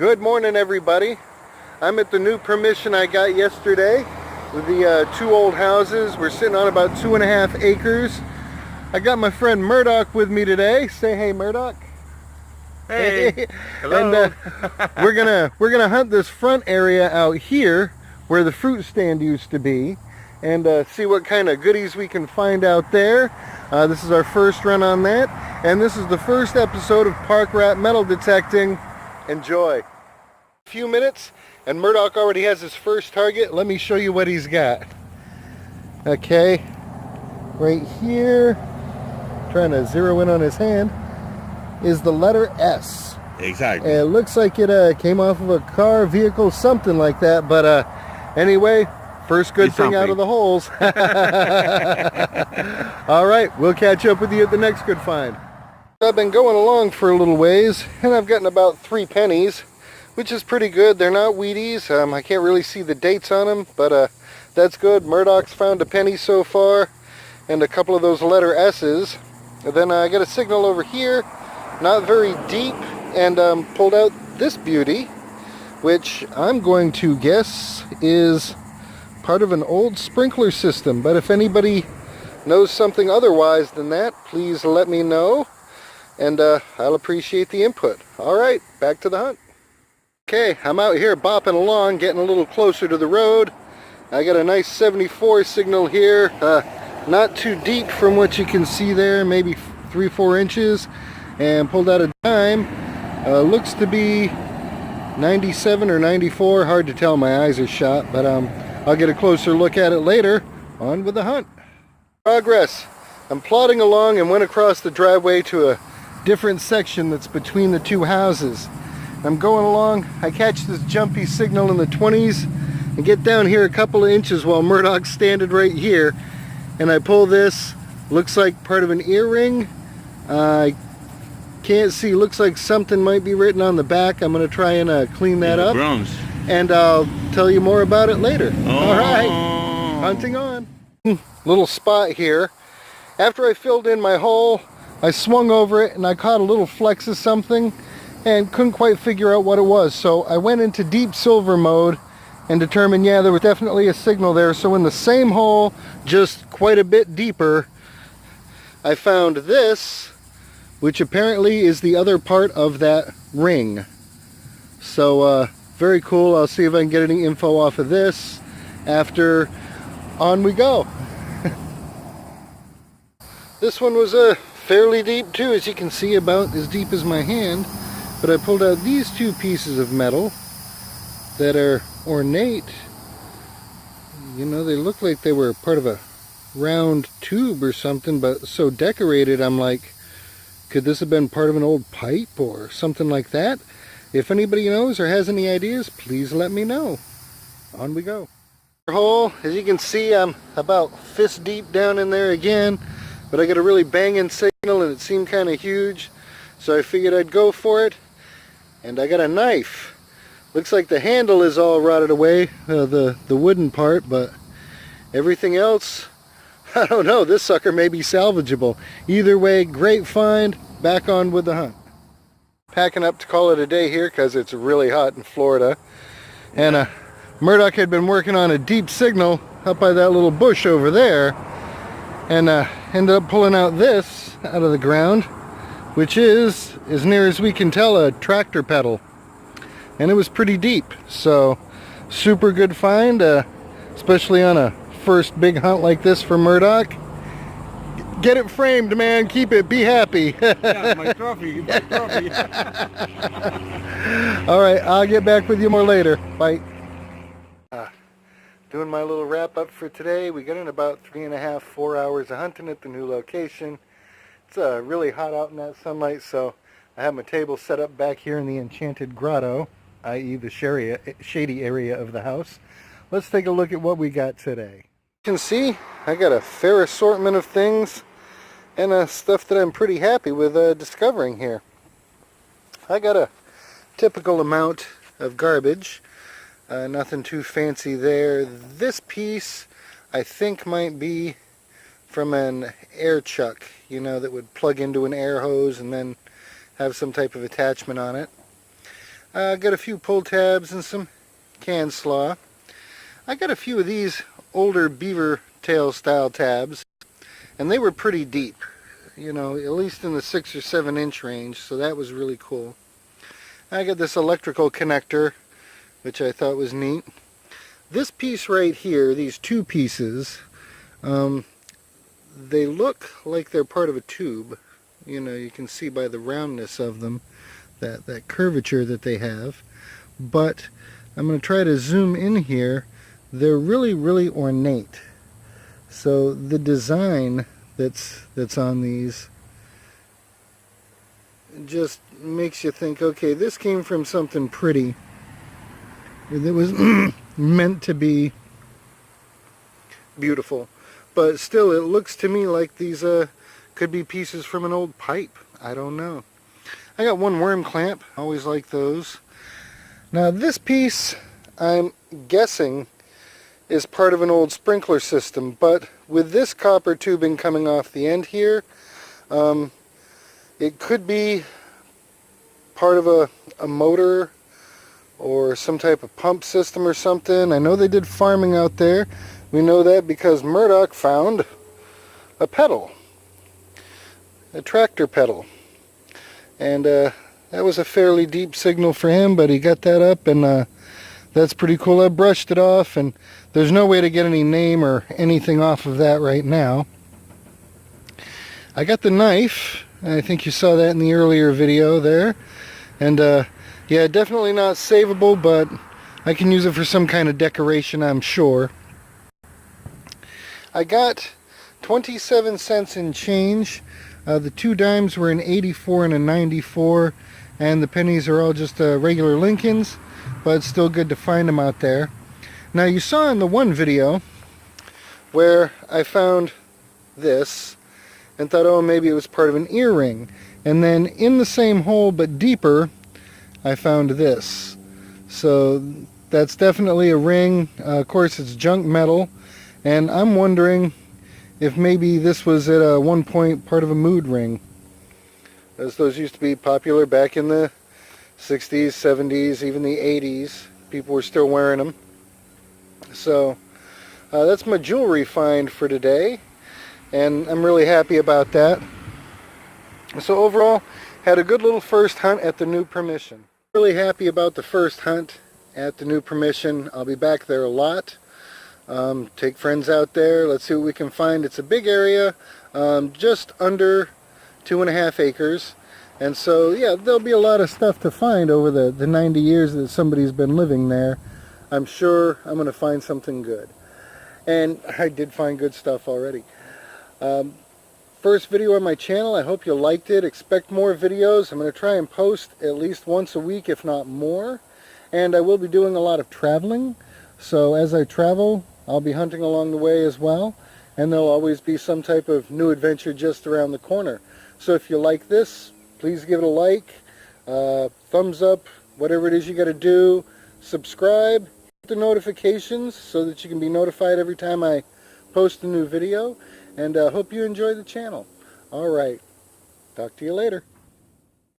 Good morning, everybody. I'm at the new permission I got yesterday with the two old houses. We're sitting on about 2.5 acres. I got my friend Murdoch with me today. Say hey, Murdoch. Hey. Hello. And we're gonna hunt this front area out here where the fruit stand used to be, and see what kind of goodies we can find out there. This is our first run on that, and this is the first episode of Park Rat Metal Detecting. Enjoy. A few minutes, and Murdoch already has his first target. Let me show you what he's got. Okay, right here, trying to zero in on his hand, is the letter S. Exactly. And it looks like it came off of a car, vehicle, something like that. But anyway, first good thing out of the holes. All right, we'll catch up with you at the next good find. I've been going along for a little ways, and I've gotten about 3 pennies, which is pretty good. They're not Wheaties. I can't really see the dates on them, but that's good. Murdoch's found a penny so far, and a couple of those letter S's. And then I got a signal over here, not very deep, and pulled out this beauty, which I'm going to guess is part of an old sprinkler system. But if anybody knows something otherwise than that, please let me know, and I'll appreciate the input. All right, back to the hunt. Okay, I'm out here bopping along, getting a little closer to the road. I got a nice 74 signal here, not too deep from what you can see there, maybe 3-4 inches, and pulled out a dime. Looks to be 97 or 94, hard to tell, my eyes are shot, but I'll get a closer look at it later. On with the hunt. Progress. I'm plodding along and went across the driveway to a different section that's between the two houses. I'm going along, I catch this jumpy signal in the 20s and get down here a couple of inches while Murdoch's standing right here, and I pull this. Looks like part of an earring. I can't see, looks like something might be written on the back. I'm going to try and clean that up. Bronze. And I'll tell you more about it later. Oh. All right, hunting on. Little spot here. After I filled in my hole, I swung over it and I caught a little flex of something and couldn't quite figure out what it was. So I went into deep silver mode and determined, yeah, there was definitely a signal there. So in the same hole, just quite a bit deeper, I found this, which apparently is the other part of that ring. So very cool. I'll see if I can get any info off of this after. On we go. This one was fairly deep too, as you can see, about as deep as my hand. But I pulled out these 2 pieces of metal that are ornate. You know, they look like they were part of a round tube or something, but so decorated, I'm like, could this have been part of an old pipe or something like that? If anybody knows or has any ideas, please let me know. On we go. Hole, as you can see, I'm about fist deep down in there again, but I got a really banging signal and it seemed kind of huge, so I figured I'd go for it. And I got a knife. Looks like the handle is all rotted away, the wooden part, but everything else, I don't know, this sucker may be salvageable. Either way, great find. Back on with the hunt. Packing up to call it a day here because it's really hot in Florida. And Murdoch had been working on a deep signal up by that little bush over there, and ended up pulling out this out of the ground, which is, as near as we can tell, a tractor pedal. And it was pretty deep, so super good find, especially on a first big hunt like this for Murdoch. Get it framed, man. Keep it. Be happy. Yeah, my trophy. My trophy. All right, I'll get back with you more later. Bye. Doing my little wrap up for today. We got in about 3.5-4 hours of hunting at the new location. It's really hot out in that sunlight, so I have my table set up back here in the Enchanted Grotto, i.e. the shady area of the house. Let's take a look at what we got today. You can see I got a fair assortment of things and stuff that I'm pretty happy with discovering here. I got a typical amount of garbage, nothing too fancy there. This piece I think might be from an air chuck, you know, that would plug into an air hose and then have some type of attachment on it. Got a few pull tabs and some can slaw. I got a few of these older beaver tail style tabs, and they were pretty deep, you know, at least in the 6 or 7 inch range, so that was really cool. I got this electrical connector, which I thought was neat. This piece right here, these two pieces, they look like they're part of a tube. You know, you can see by the roundness of them that curvature that they have. But I'm going to try to zoom in here. They're really, really ornate. So the design that's on these just makes you think, okay, this came from something pretty. It was meant to be beautiful. But still, it looks to me like these could be pieces from an old pipe. I don't know. I got one worm clamp. Always like those. Now this piece, I'm guessing, is part of an old sprinkler system. But with this copper tubing coming off the end here, it could be part of a motor or some type of pump system or something. I know they did farming out there. We know that because Murdoch found a pedal, a tractor pedal. And that was a fairly deep signal for him, but he got that up, and that's pretty cool. I brushed it off, and there's no way to get any name or anything off of that right now. I got the knife. I think you saw that in the earlier video there. And yeah, definitely not savable, but I can use it for some kind of decoration, I'm sure. I got 27 cents in change. The 2 dimes were an 84 and a 94, and the pennies are all just regular Lincolns, but it's still good to find them out there. Now you saw in the one video where I found this and thought, oh, maybe it was part of an earring. And then in the same hole but deeper, I found this. So that's definitely a ring. Of course, it's junk metal, and I'm wondering if maybe this was at one point part of a mood ring, as those used to be popular back in the 60s, 70s, even the 80s. People were still wearing them. So that's my jewelry find for today, and I'm really happy about that. So overall, had a good little first hunt at the new permission. Really happy about the first hunt at the new permission. I'll be back there a lot. Take friends out there. Let's see what we can find. It's a big area, just under 2.5 acres. And so, yeah, there'll be a lot of stuff to find over the 90 years that somebody's been living there. I'm sure I'm going to find something good. And I did find good stuff already. First video on my channel. I hope you liked it. Expect more videos. I'm going to try and post at least once a week, if not more. And I will be doing a lot of traveling. So as I travel, I'll be hunting along the way as well. And there'll always be some type of new adventure just around the corner. So if you like this, please give it a like, thumbs up, whatever it is you got to do. Subscribe, hit the notifications so that you can be notified every time I post a new video. And hope you enjoy the channel. Alright, talk to you later.